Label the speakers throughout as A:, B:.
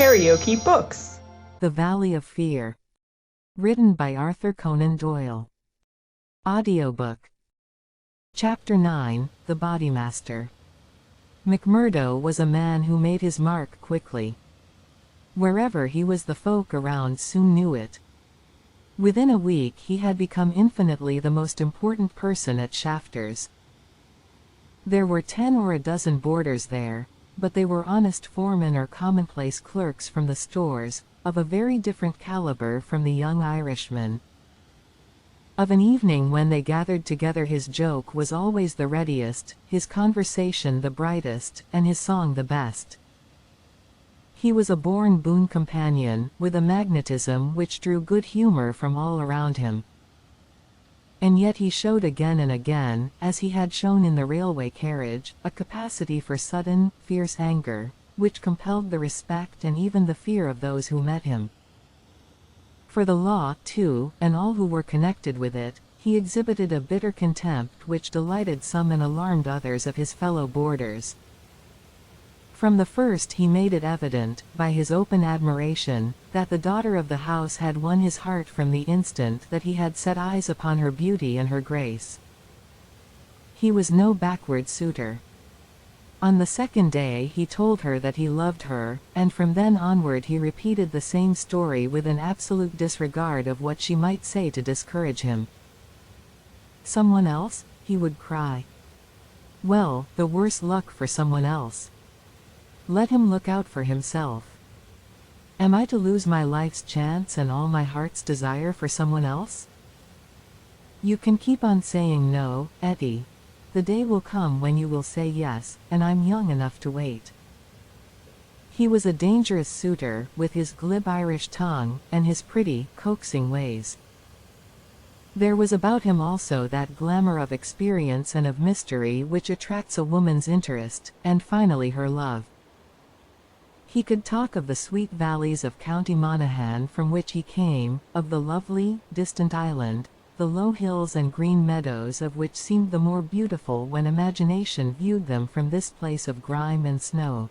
A: KaraokeBooks.
B: The Valley of Fear. Written by Arthur Conan Doyle. Audiobook. Chapter 9, The Bodymaster. McMurdo was a man who made his mark quickly. Wherever he was, the folk around soon knew it. Within a week he had become infinitely the most important person at Shafters. There were 10 or a dozen boarders there, but they were honest foremen or commonplace clerks from the stores, of a very different caliber from the young Irishman. Of an evening when they gathered together, his joke was always the readiest, his conversation the brightest, and his song the best. He was a born boon companion, with a magnetism which drew good humor from all around him. And yet he showed again and again, as he had shown in the railway carriage, a capacity for sudden, fierce anger, which compelled the respect and even the fear of those who met him. For the law, too, and all who were connected with it, he exhibited a bitter contempt which delighted some and alarmed others of his fellow boarders. From the first he made it evident, by his open admiration, that the daughter of the house had won his heart from the instant that he had set eyes upon her beauty and her grace. He was no backward suitor. On the second day he told her that he loved her, and from then onward he repeated the same story with an absolute disregard of what she might say to discourage him. "Someone else?" he would cry. "Well, the worse luck for someone else. Let him look out for himself. Am I to lose my life's chance and all my heart's desire for someone else? You can keep on saying no, Etty. The day will come when you will say yes, and I'm young enough to wait." He was a dangerous suitor, with his glib Irish tongue, and his pretty, coaxing ways. There was about him also that glamour of experience and of mystery which attracts a woman's interest, and finally her love. He could talk of the sweet valleys of County Monaghan from which he came, of the lovely, distant island, the low hills and green meadows of which seemed the more beautiful when imagination viewed them from this place of grime and snow.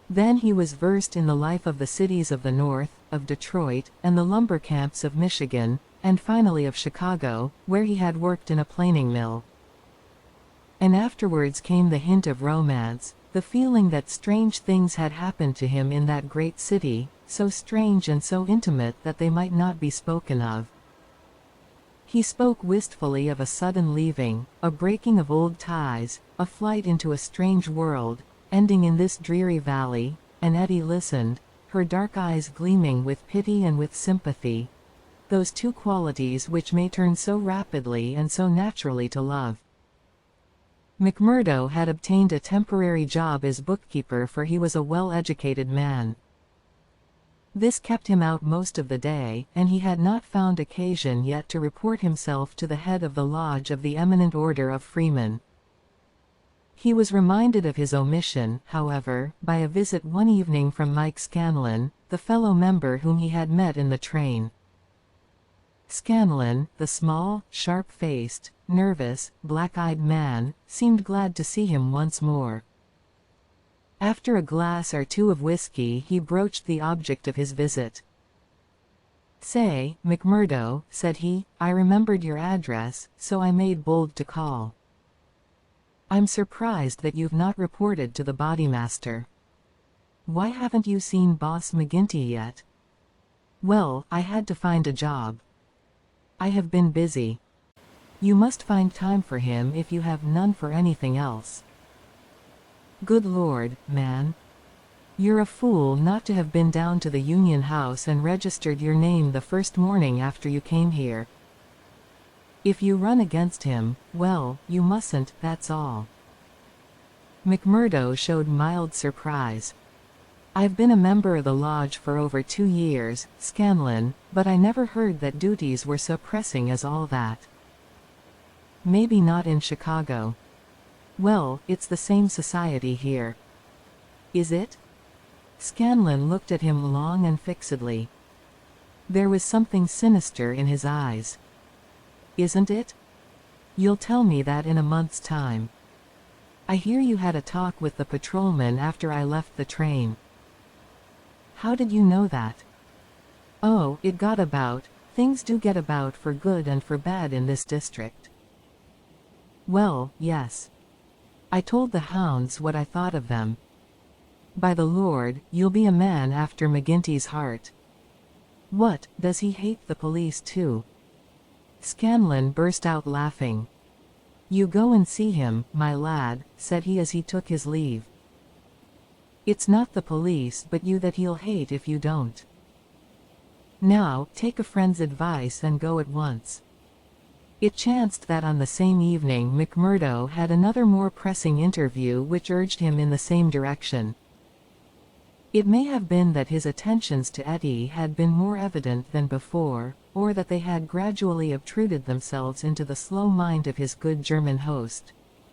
B: Then he was versed in the life of the cities of the North, of Detroit, and the lumber camps of Michigan, and finally of Chicago, where he had worked in a planing mill. And afterwards came the hint of romance, the feeling that strange things had happened to him in that great city, so strange and so intimate that they might not be spoken of. He spoke wistfully of a sudden leaving, a breaking of old ties, a flight into a strange world, ending in this dreary valley, and Etty listened, her dark eyes gleaming with pity and with sympathy, those two qualities which may turn so rapidly and so naturally to love. McMurdo had obtained a temporary job as bookkeeper, for he was a well-educated man. This kept him out most of the day, and he had not found occasion yet to report himself to the head of the lodge of the Eminent Order of Freemen. He was reminded of his omission, however, by a visit one evening from Mike Scanlon, the fellow member whom he had met in the train. Scanlon, the small, sharp-faced, nervous, black-eyed man, seemed glad to see him once more. After a glass or two of whiskey he broached the object of his visit. "Say, McMurdo," said he, "I remembered your address, so I made bold to call. I'm surprised that you've not reported to the bodymaster. Why haven't you seen Boss McGinty yet?" "Well, I had to find a job. I have been busy. You must find time for him if you have none for anything else." "Good Lord, man. You're a fool not to have been down to the Union House and registered your name the first morning after you came here. If you run against him, well, you mustn't, that's all." McMurdo showed mild surprise. "I've been a member of the lodge for over 2 years, Scanlon, but I never heard that duties were so pressing as all that." "Maybe not in Chicago. Well, it's the same society here." "Is it?" Scanlon looked at him long and fixedly. There was something sinister in his eyes. "Isn't it? You'll tell me that in a month's time. I hear you had a talk with the patrolman after I left the train." How did you know that? Oh, it got about. Things do get about for good and for bad in this district. Well, yes. I told the hounds what I thought of them. By the Lord, you'll be a man after McGinty's heart. What, does he hate the police too? Scanlon burst out laughing. You go and see him, my lad, said he as he took his leave. It's not the police but you that he'll hate if you don't. Now, take a friend's advice and go at once. It chanced that on the same evening McMurdo had another more pressing interview which urged him in the same direction. It may have been that his attentions to Etty had been more evident than before, or that they had gradually obtruded themselves into the slow mind of his good German host.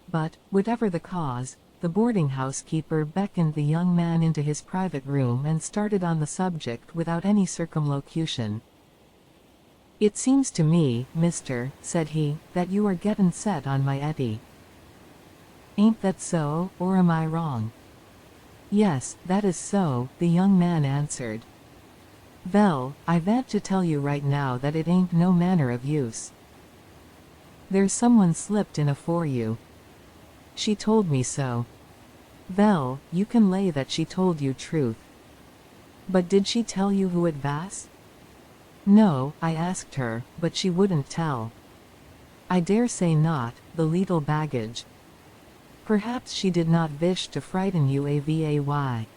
B: But, whatever the cause, the boarding-house keeper beckoned the young man into his private room and started on the subject without any circumlocution. It seems to me, mister, said he, that you are gettin' set on my Etty. Ain't that so, or am I wrong? Yes, that is so, the young man answered. Vell, I vant to tell you right now that it ain't no manner of use. There's someone slipped in afore you. She told me so. Vell, you can lay that she told you truth. But did she tell you who it vas? No, I asked her, but she wouldn't tell. I dare say not, the leetle baggage. Perhaps she did not wish to frighten you avay.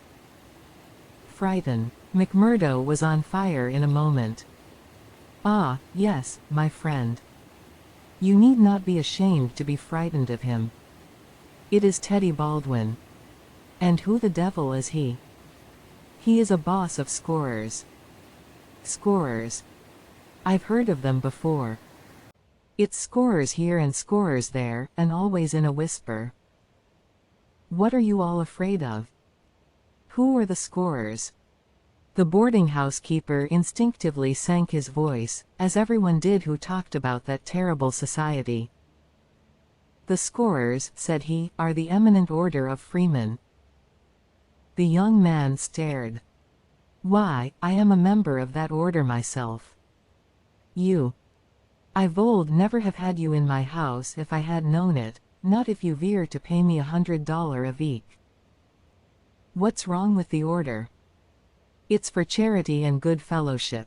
B: Frighten. McMurdo was on fire in a moment. Ah, yes, my friend. You need not be ashamed to be frightened of him. It is Teddy Baldwin. And who the devil is he? He is a boss of scorers. Scorers. I've heard of them before. It's scorers here and scorers there, and always in a whisper. What are you all afraid of? Who are the scorers? The boarding-house keeper instinctively sank his voice, as everyone did who talked about that terrible society. The scorers, said he, are the eminent order of freemen. The young man stared. Why, I am a member of that order myself. You. I vould never have had you in my house if I had known it, not if you veer to pay me $100 a week. What's wrong with the order? It's for charity and good fellowship.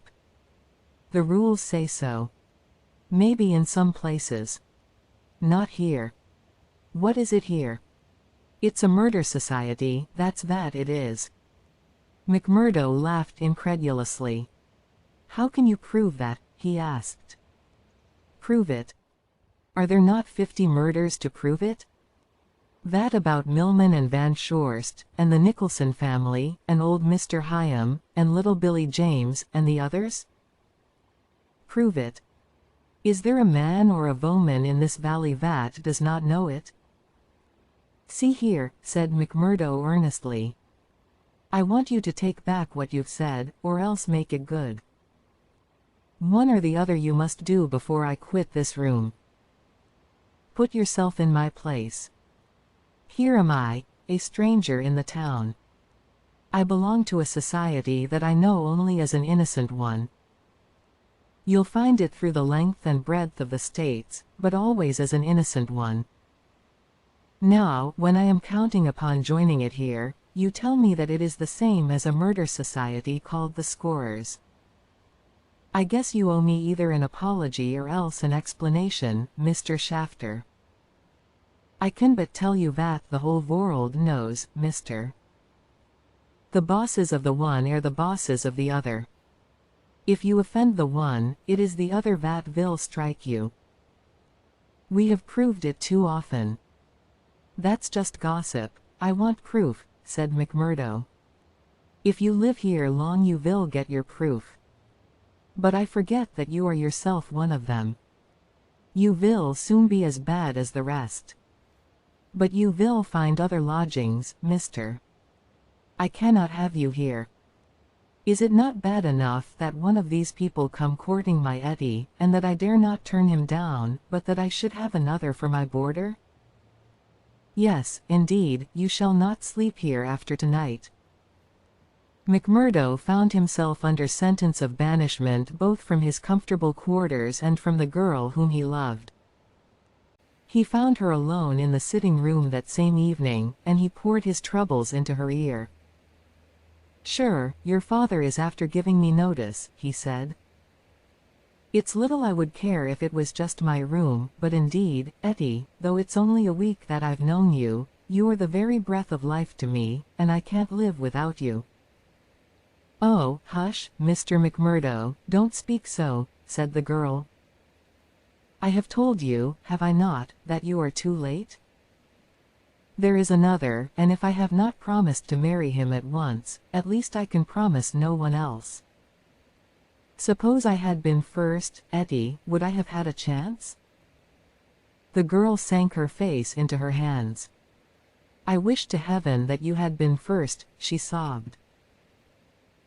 B: The rules say so. Maybe in some places. Not here. What is it here? It's a murder society, that's that it is. McMurdo laughed incredulously. How can you prove that? He asked. Prove it? Are there not 50 murders to prove it? That about Millman and Van Shorst, and the Nicholson family, and old Mr. Hyam, and little Billy James, and the others? Prove it. Is there a man or a woman in this valley that does not know it? See here, said McMurdo earnestly. I want you to take back what you've said, or else make it good. One or the other you must do before I quit this room. Put yourself in my place. Here am I, a stranger in the town. I belong to a society that I know only as an innocent one. You'll find it through the length and breadth of the states, but always as an innocent one. Now, when I am counting upon joining it here, you tell me that it is the same as a murder society called the Scorers. I guess you owe me either an apology or else an explanation, Mr. Shafter. I can but tell you that the whole world knows, mister. The bosses of the one are the bosses of the other. If you offend the one, it is the other that will strike you. We have proved it too often. That's just gossip. I want proof, said McMurdo. If you live here long you will get your proof. But I forget that you are yourself one of them. You will soon be as bad as the rest. But you will find other lodgings, mister. I cannot have you here. Is it not bad enough that one of these people come courting my Etty, and that I dare not turn him down, but that I should have another for my boarder? Yes, indeed, you shall not sleep here after tonight. McMurdo found himself under sentence of banishment both from his comfortable quarters and from the girl whom he loved. He found her alone in the sitting room that same evening, and he poured his troubles into her ear. "Sure, your father is after giving me notice," he said. "It's little I would care if it was just my room, but indeed, Etty, though it's only a week that I've known you, you are the very breath of life to me, and I can't live without you." "Oh, hush, Mr. McMurdo, don't speak so," said the girl. "I have told you, have I not, that you are too late? There is another, and if I have not promised to marry him at once, at least I can promise no one else. Suppose I had been first, Etty, would I have had a chance?" The girl sank her face into her hands. "I wish to heaven that you had been first," she sobbed.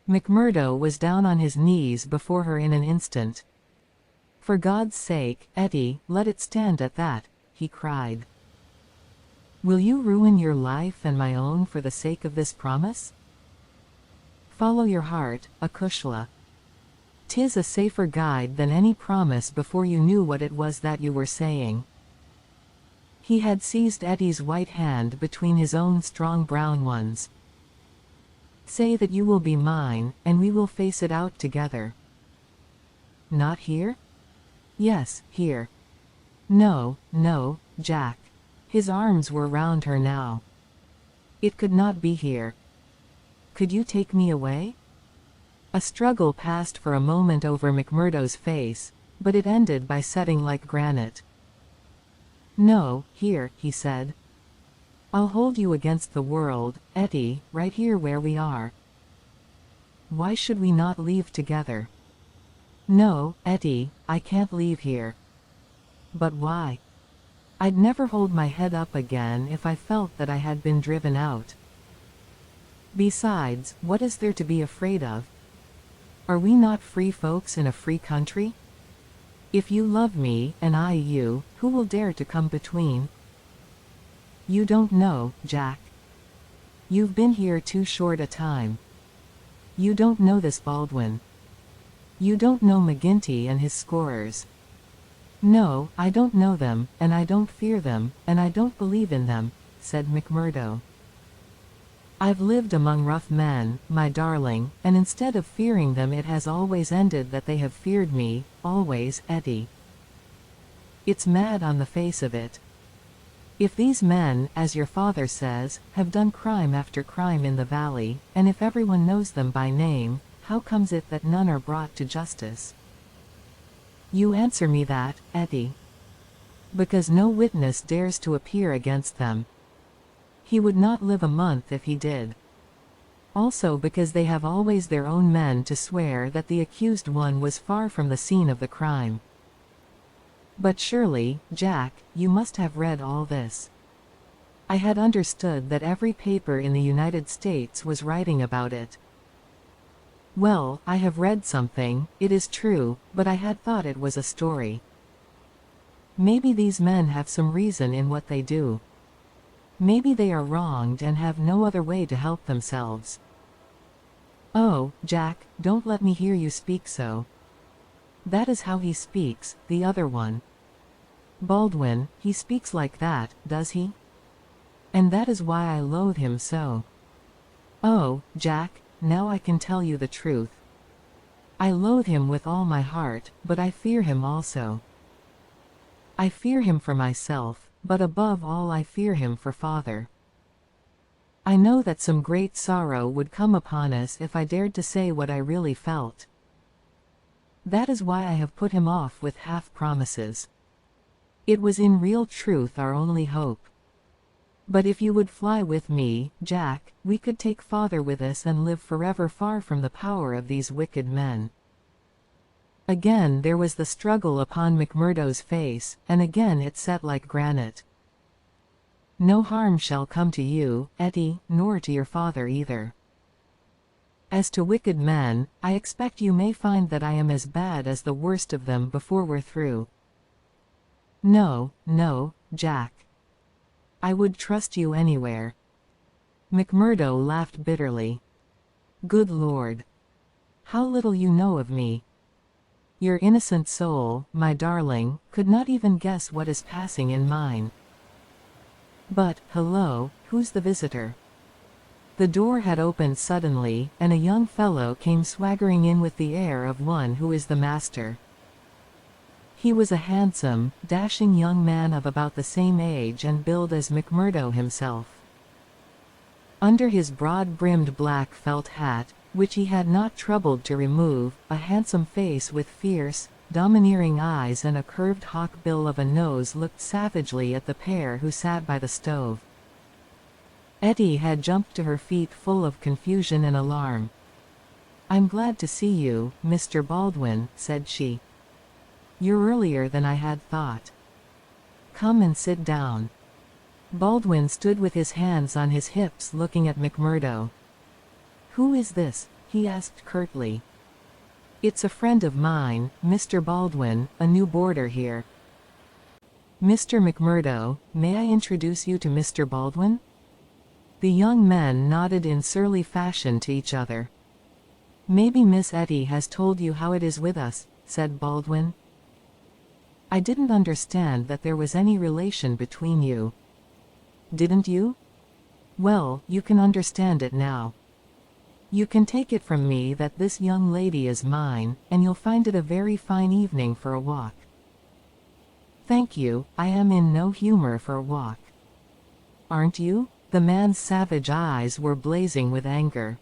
B: McMurdo was down on his knees before her in an instant. "For God's sake, Etty, let it stand at that," he cried. "Will you ruin your life and my own for the sake of this promise? Follow your heart, Akushla. 'Tis a safer guide than any promise before you knew what it was that you were saying." He had seized Etty's white hand between his own strong brown ones. "Say that you will be mine, and we will face it out together." "Not here?" "Yes, here." "No, no, Jack." His arms were round her now. "It could not be here. Could you take me away?" A struggle passed for a moment over McMurdo's face, but it ended by setting like granite. "No, here," he said. "I'll hold you against the world, Etty, right here where we are. Why should we not leave together?" "No, Etty, I can't leave here." "But why?" "I'd never hold my head up again if I felt that I had been driven out. Besides, what is there to be afraid of? Are we not free folks in a free country? If you love me, and I you, who will dare to come between?" "You don't know, Jack. You've been here too short a time. You don't know this Baldwin. You don't know McGinty and his scorers." "No, I don't know them, and I don't fear them, and I don't believe in them," said McMurdo. "I've lived among rough men, my darling, and instead of fearing them it has always ended that they have feared me, always, Etty. It's mad on the face of it. If these men, as your father says, have done crime after crime in the valley, and if everyone knows them by name, how comes it that none are brought to justice? You answer me that, Etty. Because no witness dares to appear against them. He would not live a month if he did. Also because they have always their own men to swear that the accused one was far from the scene of the crime. But surely, Jack, you must have read all this. I had understood that every paper in the United States was writing about it." "Well, I have read something, it is true, but I had thought it was a story. Maybe these men have some reason in what they do. Maybe they are wronged and have no other way to help themselves." "Oh, Jack, don't let me hear you speak so. That is how he speaks, the other one. Baldwin, he speaks like that, does he? And that is why I loathe him so. Oh, Jack, now I can tell you the truth. I loathe him with all my heart, but I fear him also. I fear him for myself, but above all I fear him for father. I know that some great sorrow would come upon us if I dared to say what I really felt. That is why I have put him off with half promises. It was in real truth our only hope. But if you would fly with me, Jack, we could take father with us and live forever far from the power of these wicked men." Again there was the struggle upon McMurdo's face, and again it set like granite. "No harm shall come to you, Etty, nor to your father either. As to wicked men, I expect you may find that I am as bad as the worst of them before we're through." "No, no, Jack. I would trust you anywhere." McMurdo laughed bitterly. Good Lord! How little you know of me. Your innocent soul, my darling, could not even guess what is passing in mine. But, hello, who's the visitor? The door had opened suddenly, and a young fellow came swaggering in with the air of one who is the master. He was a handsome, dashing young man of about the same age and build as McMurdo himself. Under his broad-brimmed black felt hat, which he had not troubled to remove, a handsome face with fierce, domineering eyes and a curved hawk-bill of a nose looked savagely at the pair who sat by the stove. Etty had jumped to her feet full of confusion and alarm. "I'm glad to see you, Mr. Baldwin," said she. "You're earlier than I had thought. Come and sit down." Baldwin stood with his hands on his hips looking at McMurdo. "Who is this?" he asked curtly. "It's a friend of mine, Mr. Baldwin, a new boarder here." "Mr. McMurdo, may I introduce you to Mr. Baldwin?" The young men nodded in surly fashion to each other. "Maybe Miss Etty has told you how it is with us," said Baldwin. "I didn't understand that there was any relation between you." "Didn't you? Well, you can understand it now. You can take it from me that this young lady is mine, and you'll find it a very fine evening for a walk." "Thank you, I am in no humor for a walk." "Aren't you?" The man's savage eyes were blazing with anger.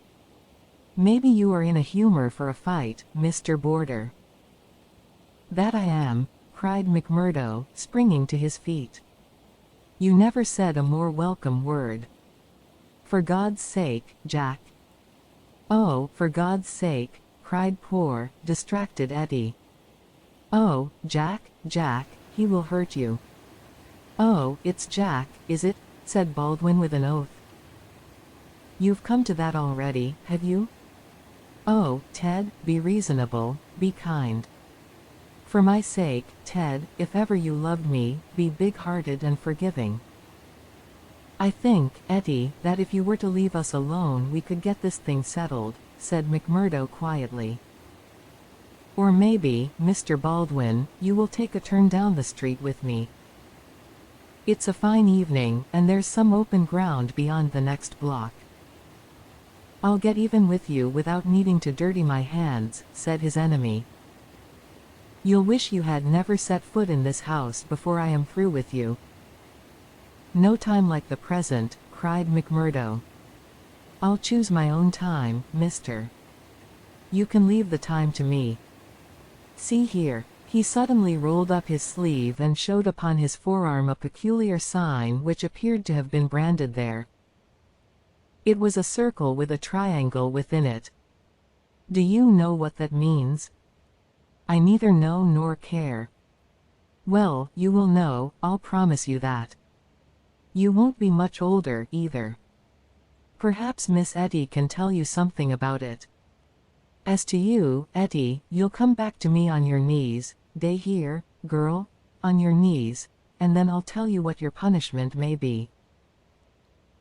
B: "Maybe you are in a humor for a fight, Mr. Boarder." "That I am," cried McMurdo, springing to his feet. "You never said a more welcome word. For God's sake, Jack." "Oh, for God's sake," cried poor, distracted Etty. "Oh, Jack, Jack, he will hurt you." "Oh, it's Jack, is it?" said Baldwin with an oath. "You've come to that already, have you? Oh, Ted, be reasonable, be kind. For my sake, Ted, if ever you loved me, be big-hearted and forgiving. I think, Etty, that if you were to leave us alone we could get this thing settled," said McMurdo quietly. "Or maybe, Mr. Baldwin, you will take a turn down the street with me. It's a fine evening, and there's some open ground beyond the next block." "I'll get even with you without needing to dirty my hands," said his enemy. "You'll wish you had never set foot in this house before I am through with you." "No time like the present," cried McMurdo. "I'll choose my own time, mister. You can leave the time to me. See here." He suddenly rolled up his sleeve and showed upon his forearm a peculiar sign which appeared to have been branded there. It was a circle with a triangle within it. "Do you know what that means?" "I neither know nor care." "Well, you will know, I'll promise you that. You won't be much older, either. Perhaps Miss Etty can tell you something about it. As to you, Etty, you'll come back to me on your knees, d'ye hear, girl? On your knees, and then I'll tell you what your punishment may be.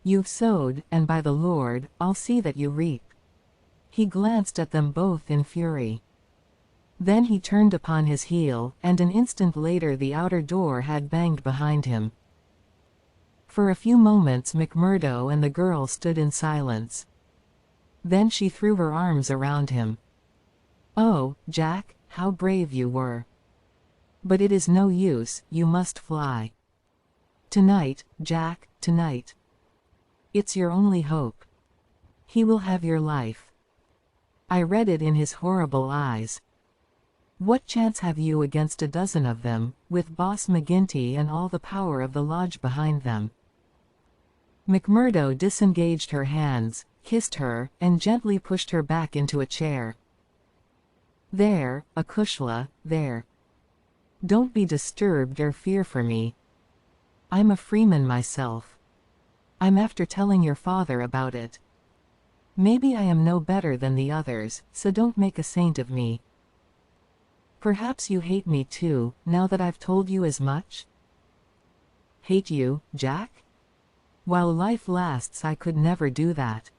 B: You've sowed, and by the Lord, I'll see that you reap." He glanced at them both in fury. Then he turned upon his heel, and an instant later the outer door had banged behind him. For a few moments McMurdo and the girl stood in silence. Then she threw her arms around him. "Oh, Jack, how brave you were. But it is no use, you must fly. Tonight, Jack, tonight. It's your only hope. He will have your life. I read it in his horrible eyes. What chance have you against a dozen of them, with Boss McGinty and all the power of the lodge behind them?" McMurdo disengaged her hands, kissed her, and gently pushed her back into a chair. "There, Akushla, there. Don't be disturbed or fear for me. I'm a freeman myself. I'm after telling your father about it. Maybe I am no better than the others, so don't make a saint of me. Perhaps you hate me too, now that I've told you as much?" "Hate you, Jack? While life lasts I could never do that.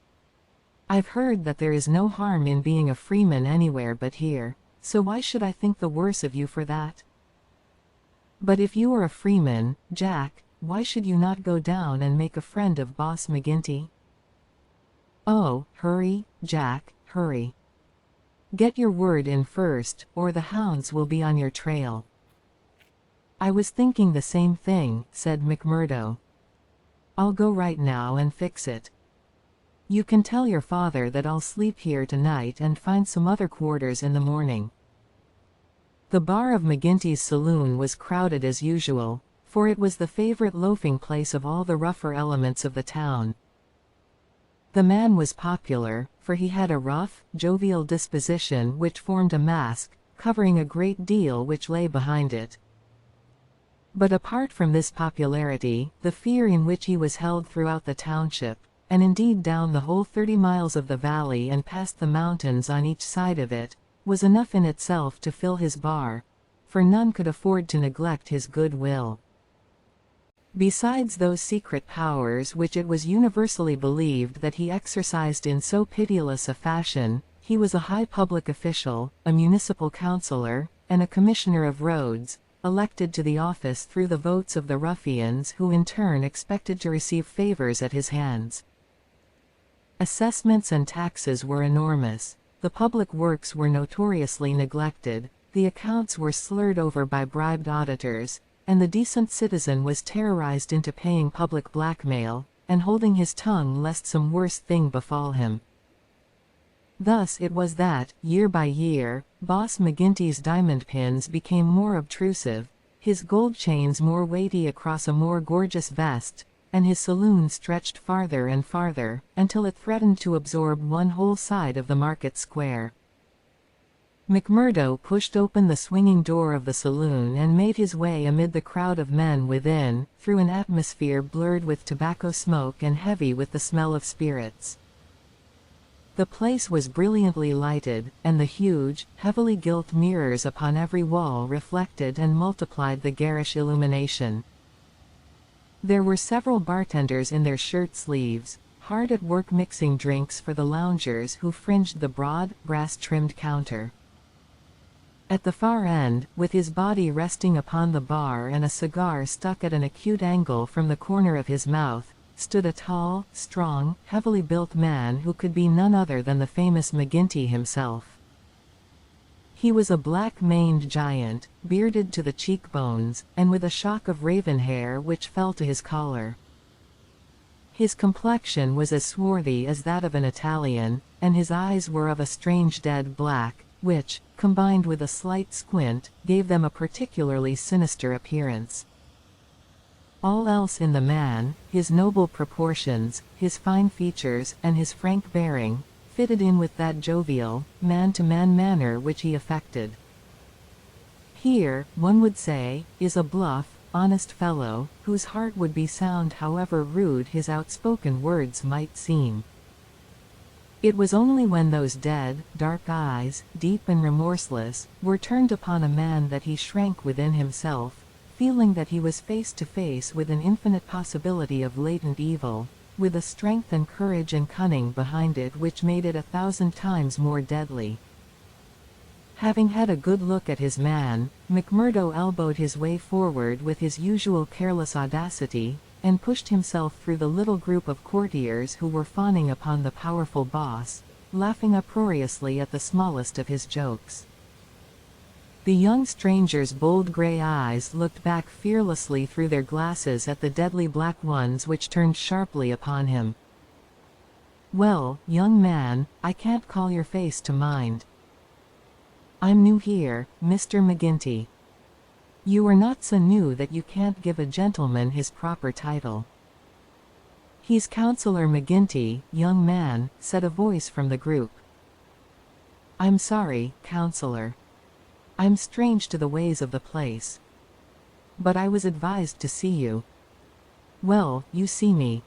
B: I've heard that there is no harm in being a freeman anywhere but here, so why should I think the worse of you for that? But if you are a freeman, Jack, why should you not go down and make a friend of Boss McGinty? Oh, hurry, Jack, hurry. Get your word in first, or the hounds will be on your trail. I was thinking the same thing, said McMurdo. I'll go right now and fix it. You can tell your father that I'll sleep here tonight and find some other quarters in the morning. The bar of McGinty's saloon was crowded as usual, for it was the favorite loafing place of all the rougher elements of the town. The man was popular, for he had a rough, jovial disposition which formed a mask, covering a great deal which lay behind it. But apart from this popularity, the fear in which he was held throughout the township, and indeed down the whole 30 miles of the valley and past the mountains on each side of it, was enough in itself to fill his bar, for none could afford to neglect his good will. Besides those secret powers which it was universally believed that he exercised in so pitiless a fashion, he was a high public official, a municipal councillor, and a commissioner of roads, elected to the office through the votes of the ruffians who in turn expected to receive favors at his hands. Assessments and taxes were enormous, the public works were notoriously neglected, the accounts were slurred over by bribed auditors, and the decent citizen was terrorized into paying public blackmail, and holding his tongue lest some worse thing befall him. Thus it was that, year by year, Boss McGinty's diamond pins became more obtrusive, his gold chains more weighty across a more gorgeous vest, and his saloon stretched farther and farther, until it threatened to absorb one whole side of the market square. McMurdo pushed open the swinging door of the saloon and made his way amid the crowd of men within, through an atmosphere blurred with tobacco smoke and heavy with the smell of spirits. The place was brilliantly lighted, and the huge, heavily gilt mirrors upon every wall reflected and multiplied the garish illumination. There were several bartenders in their shirt sleeves, hard at work mixing drinks for the loungers who fringed the broad, brass-trimmed counter. At the far end, with his body resting upon the bar and a cigar stuck at an acute angle from the corner of his mouth, stood a tall, strong, heavily built man who could be none other than the famous McGinty himself. He was a black-maned giant, bearded to the cheekbones, and with a shock of raven hair which fell to his collar. His complexion was as swarthy as that of an Italian, and his eyes were of a strange dead black, which, combined with a slight squint, gave them a particularly sinister appearance. All else in the man, his noble proportions, his fine features, and his frank bearing, fitted in with that jovial, man-to-man manner which he affected. Here, one would say, is a bluff, honest fellow, whose heart would be sound however rude his outspoken words might seem. It was only when those dead, dark eyes, deep and remorseless, were turned upon a man that he shrank within himself, feeling that he was face to face with an infinite possibility of latent evil, with a strength and courage and cunning behind it which made it 1,000 times more deadly. Having had a good look at his man, McMurdo elbowed his way forward with his usual careless audacity, and pushed himself through the little group of courtiers who were fawning upon the powerful boss, laughing uproariously at the smallest of his jokes. The young stranger's bold gray eyes looked back fearlessly through their glasses at the deadly black ones which turned sharply upon him. "Well, young man, I can't call your face to mind. I'm new here, Mr. McGinty. You are not so new that you can't give a gentleman his proper title." "He's Councillor McGinty, young man," said a voice from the group. "I'm sorry, Councillor. I'm strange to the ways of the place. But I was advised to see you." "Well, you see me.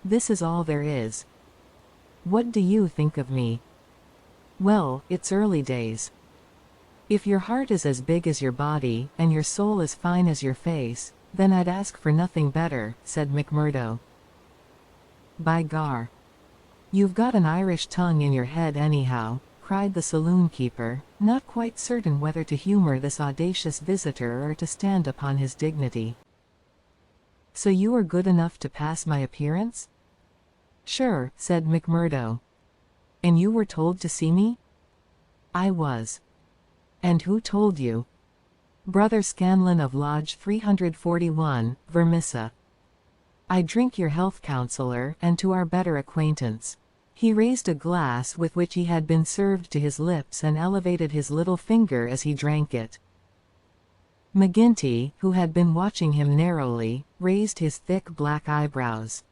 B: This is all there is. What do you think of me?" "Well, it's early days. If your heart is as big as your body, and your soul as fine as your face, then I'd ask for nothing better," said McMurdo. "By gar. "You've got an Irish tongue in your head anyhow," cried the saloon keeper, not quite certain whether to humor this audacious visitor or to stand upon his dignity. "So you are good enough to pass my appearance?" "Sure," said McMurdo. "And you were told to see me?" "I was." "And who told you?" "Brother Scanlon of Lodge 341, Vermissa." "I drink your health, counselor, and to our better acquaintance." He raised a glass with which he had been served to his lips and elevated his little finger as he drank it. McGinty, who had been watching him narrowly, raised his thick black eyebrows.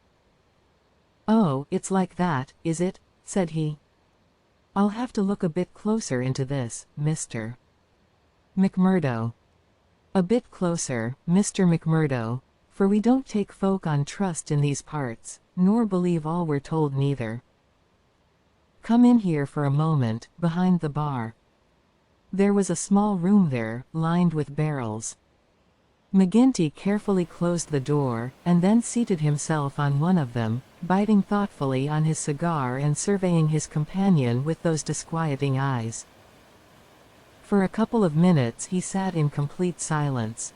B: "Oh, it's like that, is it?" said he. "I'll have to look a bit closer into this, Mr. McMurdo." "A bit closer, Mr. McMurdo, for we don't take folk on trust in these parts, nor believe all we're told neither. Come in here for a moment, behind the bar." There was a small room there, lined with barrels. McGinty carefully closed the door, and then seated himself on one of them, biting thoughtfully on his cigar and surveying his companion with those disquieting eyes. For a couple of minutes he sat in complete silence.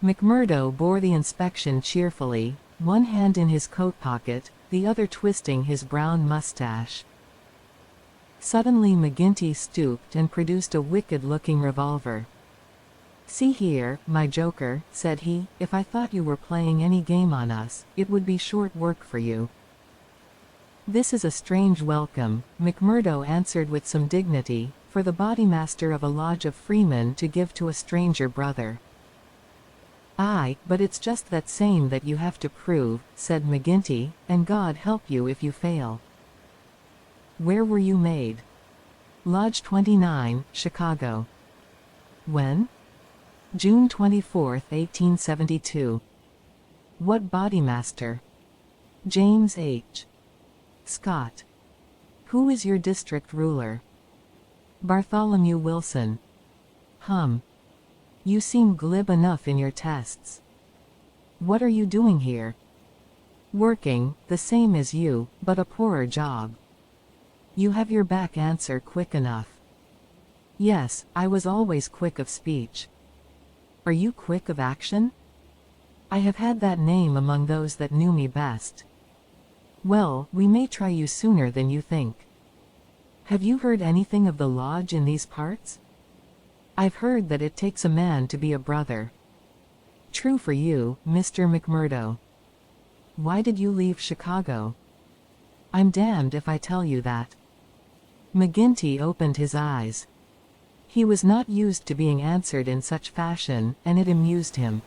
B: McMurdo bore the inspection cheerfully, one hand in his coat pocket, the other twisting his brown mustache. Suddenly McGinty stooped and produced a wicked-looking revolver. "See here, my joker," said he, "if I thought you were playing any game on us, it would be short work for you." "This is a strange welcome," McMurdo answered with some dignity, "for the bodymaster of a lodge of freemen to give to a stranger brother." "Aye, but it's just that same that you have to prove," said McGinty, "and God help you if you fail." "Where were you made?" "Lodge 29, Chicago." "When?" "June 24, 1872. "What bodymaster?" "James H. Scott." "Who is your district ruler?" "Bartholomew Wilson." You seem glib enough in your tests." "What are you doing here?" "Working, the same as you, but a poorer job." "You have your back answer quick enough." "Yes, I was always quick of speech." "Are you quick of action?" "I have had that name among those that knew me best." "Well, we may try you sooner than you think. Have you heard anything of the lodge in these parts?" "I've heard that it takes a man to be a brother." "True for you, Mr. McMurdo. Why did you leave Chicago?" "I'm damned if I tell you that." McGinty opened his eyes. He was not used to being answered in such fashion, and it amused him.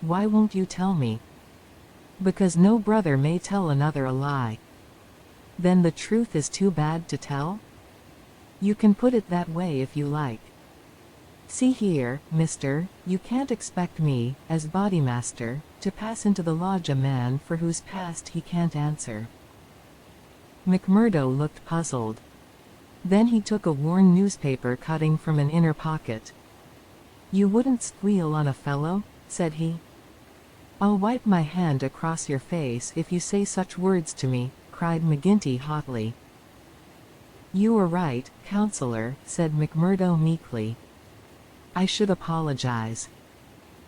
B: "Why won't you tell me?" "Because no brother may tell another a lie." "Then the truth is too bad to tell?" "You can put it that way if you like. See here, mister, you can't expect me, as bodymaster, to pass into the lodge a man for whose past he can't answer." McMurdo looked puzzled. Then he took a worn newspaper cutting from an inner pocket. "You wouldn't squeal on a fellow?" said he. "I'll wipe my hand across your face if you say such words to me," cried McGinty hotly. "You are right, counselor," said McMurdo meekly. "I should apologize.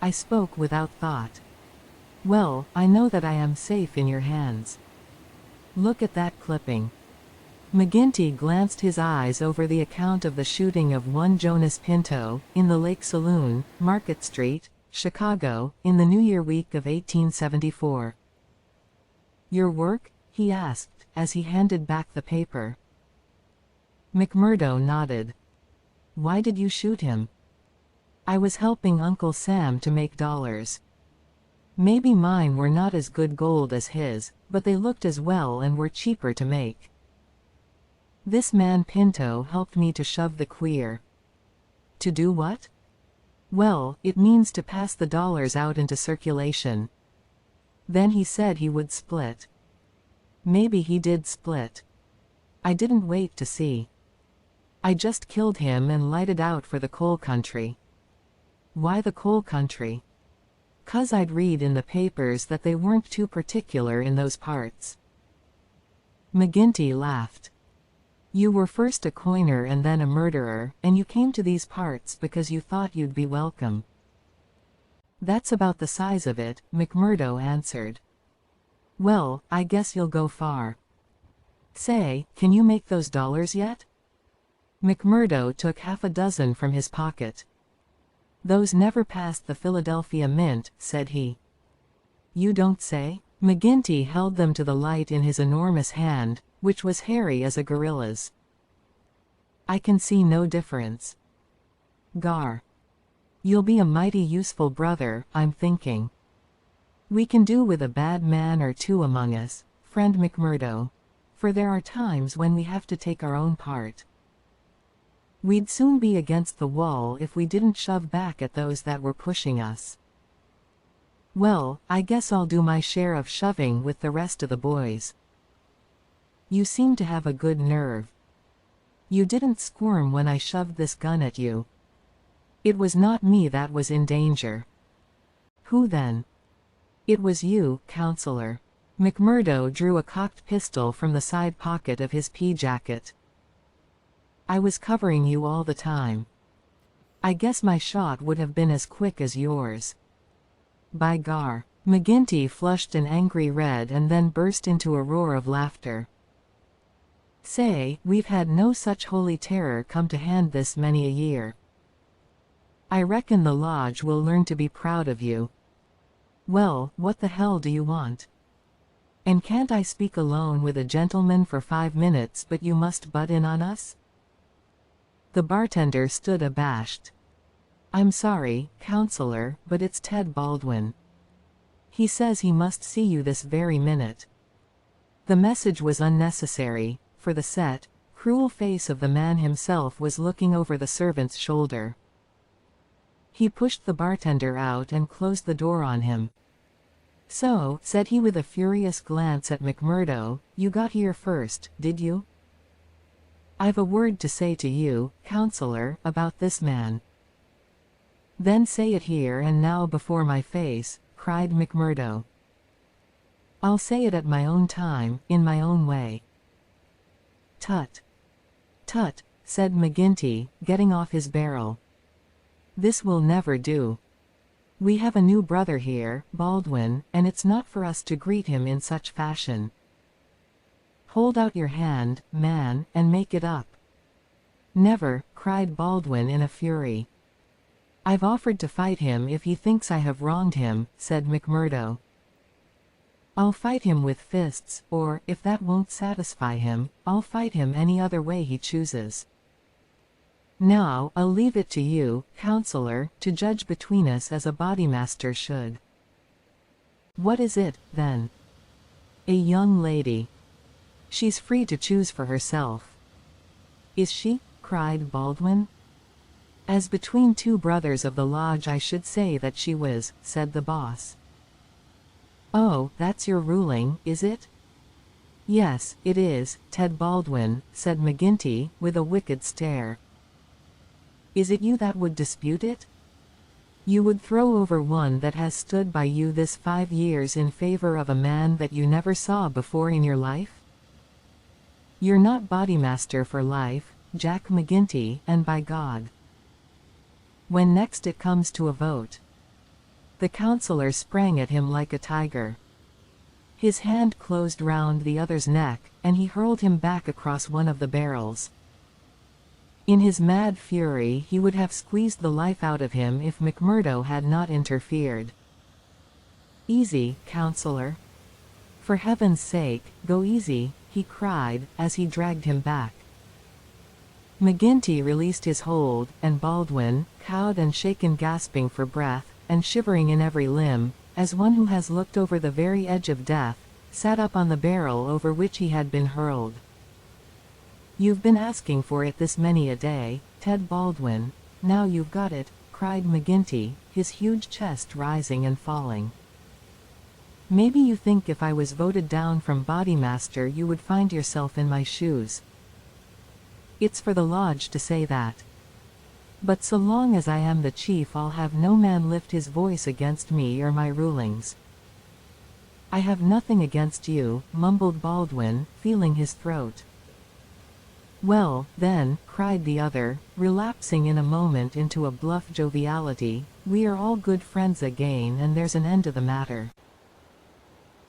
B: I spoke without thought. Well, I know that I am safe in your hands. Look at that clipping." McGinty glanced his eyes over the account of the shooting of one Jonas Pinto, in the Lake Saloon, Market Street, Chicago, in the New Year week of 1874. "Your work?" he asked, as he handed back the paper. McMurdo nodded. "Why did you shoot him?" "I was helping Uncle Sam to make dollars. Maybe mine were not as good gold as his, but they looked as well and were cheaper to make. This man Pinto helped me to shove the queer." "To do what?" "Well, it means to pass the dollars out into circulation. Then he said he would split. Maybe he did split. I didn't wait to see. I just killed him and lighted out for the coal country." "Why the coal country?" "'Cause I'd read in the papers that they weren't too particular in those parts." McGinty laughed. You were first a coiner and then a murderer, and you came to these parts because you thought you'd be welcome. That's about the size of it, McMurdo answered. Well, I guess you'll go far. Say, can you make those dollars yet? McMurdo took half a dozen from his pocket. Those never passed the Philadelphia Mint, said he. You don't say? McGinty held them to the light in his enormous hand, which was hairy as a gorilla's. I can see no difference. Gar. You'll be a mighty useful brother, I'm thinking. We can do with a bad man or two among us, friend McMurdo, for there are times when we have to take our own part. We'd soon be against the wall if we didn't shove back at those that were pushing us. Well, I guess I'll do my share of shoving with the rest of the boys. You seem to have a good nerve. You didn't squirm when I shoved this gun at you. It was not me that was in danger. Who then? It was you, counselor. McMurdo drew a cocked pistol from the side pocket of his pea jacket. I was covering you all the time. I guess my shot would have been as quick as yours. By gar. McGinty flushed an angry red and then burst into a roar of laughter. Say, we've had no such holy terror come to hand this many a year. I reckon the lodge will learn to be proud of you. Well, what the hell do you want? And can't I speak alone with a gentleman for 5 minutes but you must butt in on us? The bartender stood abashed. I'm sorry, counselor, but it's Ted Baldwin. He says he must see you this very minute. The message was unnecessary, for the set, cruel face of the man himself was looking over the servant's shoulder. He pushed the bartender out and closed the door on him. So, said he with a furious glance at McMurdo, you got here first, did you? I've a word to say to you, counselor, about this man. Then say it here and now before my face, cried McMurdo. I'll say it at my own time, in my own way. Tut. Tut, said McGinty, getting off his barrel. This will never do. We have a new brother here, Baldwin, and it's not for us to greet him in such fashion. Hold out your hand, man, and make it up. Never, cried Baldwin in a fury. I've offered to fight him if he thinks I have wronged him, said McMurdo. I'll fight him with fists, or, if that won't satisfy him, I'll fight him any other way he chooses. Now, I'll leave it to you, counselor, to judge between us as a bodymaster should. What is it, then? A young lady. She's free to choose for herself. Is she? Cried Baldwin. As between two brothers of the lodge I should say that she was, said the boss. Oh, that's your ruling, is it? Yes, it is, Ted Baldwin, said McGinty, with a wicked stare. Is it you that would dispute it? You would throw over one that has stood by you this 5 years in favor of a man that you never saw before in your life? You're not bodymaster for life, Jack McGinty, and by God. When next it comes to a vote. The counselor sprang at him like a tiger. His hand closed round the other's neck, and he hurled him back across one of the barrels. In his mad fury he would have squeezed the life out of him if McMurdo had not interfered. Easy, counselor. For heaven's sake, go easy, he cried, as he dragged him back. McGinty released his hold, and Baldwin, cowed and shaken, gasping for breath, and shivering in every limb, as one who has looked over the very edge of death, sat up on the barrel over which he had been hurled. You've been asking for it this many a day, Ted Baldwin, now you've got it, cried McGinty, his huge chest rising and falling. Maybe you think if I was voted down from bodymaster you would find yourself in my shoes. It's for the lodge to say that. But so long as I am the chief I'll have no man lift his voice against me or my rulings. I have nothing against you, mumbled Baldwin, feeling his throat. Well, then, cried the other, relapsing in a moment into a bluff joviality, we are all good friends again and there's an end to the matter.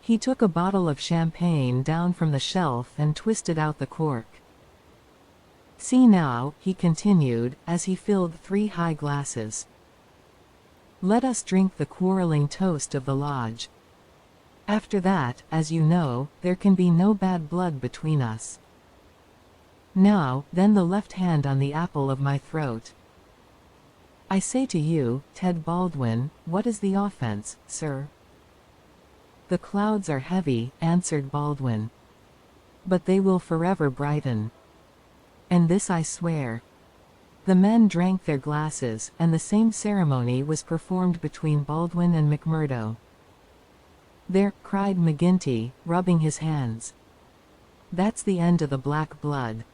B: He took a bottle of champagne down from the shelf and twisted out the cork. See now, he continued, as he filled 3 high glasses. Let us drink the quarreling toast of the lodge. After that, as you know, there can be no bad blood between us. Now, then the left hand on the apple of my throat. I say to you, Ted Baldwin, what is the offense, sir? The clouds are heavy, answered Baldwin. But they will forever brighten. And this I swear. The men drank their glasses, and the same ceremony was performed between Baldwin and McMurdo. There, cried McGinty, rubbing his hands. That's the end of the black blood.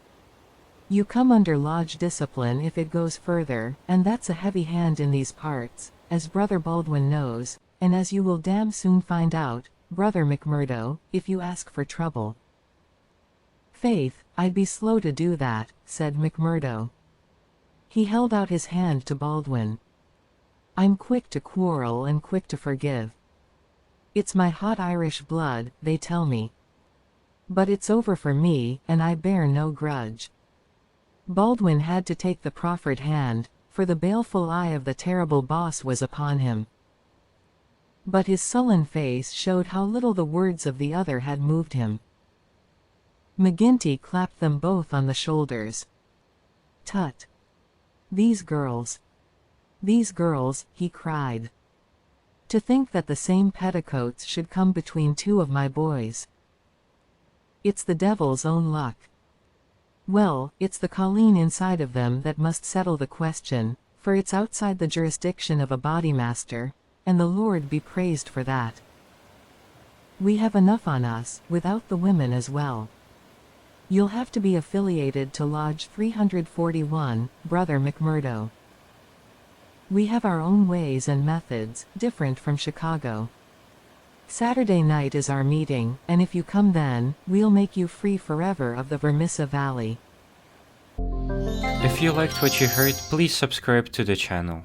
B: You come under lodge discipline if it goes further, and that's a heavy hand in these parts, as Brother Baldwin knows, and as you will damn soon find out, Brother McMurdo, if you ask for trouble. Faith, I'd be slow to do that, said McMurdo. He held out his hand to Baldwin. I'm quick to quarrel and quick to forgive. It's my hot Irish blood, they tell me. But it's over for me, and I bear no grudge. Baldwin had to take the proffered hand, for the baleful eye of the terrible boss was upon him. But his sullen face showed how little the words of the other had moved him. McGinty clapped them both on the shoulders. Tut! These girls, he cried. To think that the same petticoats should come between 2 of my boys. It's the devil's own luck. Well, it's the Colleen inside of them that must settle the question, for it's outside the jurisdiction of a bodymaster, and the Lord be praised for that. We have enough on us, without the women as well. You'll have to be affiliated to Lodge 341, Brother McMurdo. We have our own ways and methods, different from Chicago. Saturday night is our meeting, and if you come then, we'll make you free forever of the Vermissa Valley.
A: If you liked what you heard, please subscribe to the channel.